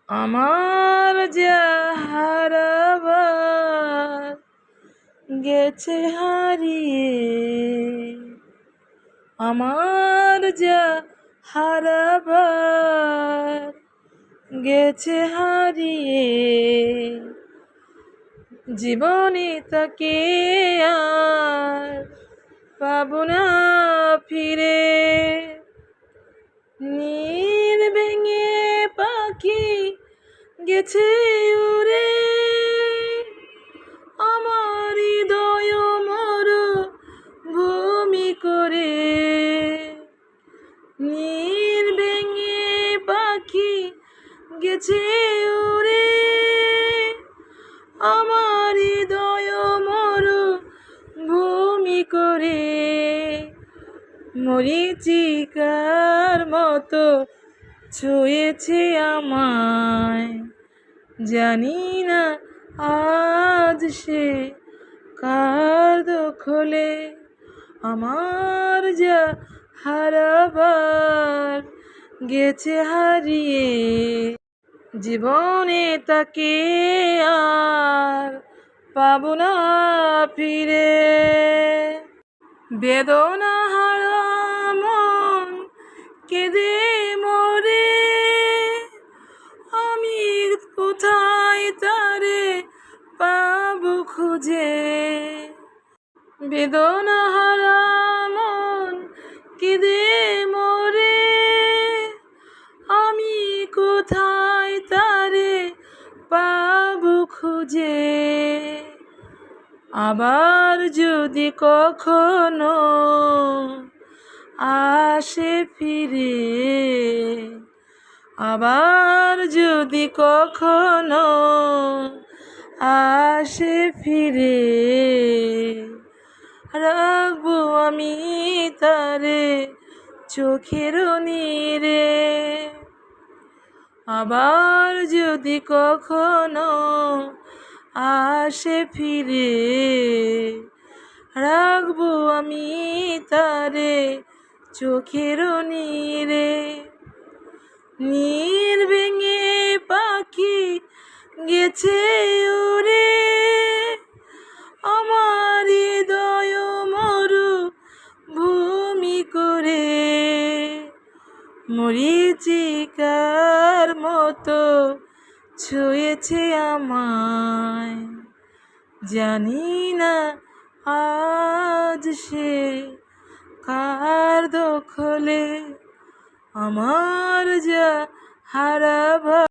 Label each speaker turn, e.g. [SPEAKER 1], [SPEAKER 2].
[SPEAKER 1] আমার যা হারাবার গেছে হারিয়ে, আমার যা হারাবার গেছে হারিয়ে, জীবনে তাকে আর পাবো না ফিরে। নীল ভেঙে পাখি গেছে উড়ে, আমার হৃদয় মর ভূমি করে। নীল ভেঙে পাখি গেছে উড়ে, আমার হৃদয় মর ভূমি করে। মরীচিকার মতো ছুঁয়েছে আমায়, জানি না আজ সে কার দখলে। আমার যা হারাবার গেছে হারিয়ে, জীবনে তাকে আর পাবো না ফিরে। বেদনা হারা মন কেঁদে মরে, আমি কোথায় তারে পাবো খুঁজে। বেদনা হারা মন কেঁদে মরে, আমি কোথায় তারে পাবো খুঁজে। আবার যদি কখনো আসে ফিরে, আবার যদি কখনো আসে ফিরে, রাখবো আমি তারে চোখের নীরে। আবার যদি কখনো আসে ফিরে, রাখবো আমি তারে চোখের নীরে। নীল ভেঙে পাখি গেছে উড়ে, আমার হৃদয় মরু ভূমি করে। মরীচিকার মতো ছুঁয়েছে আমায়, জানি না আজ সে কার দখলে। আমার যা হারাবার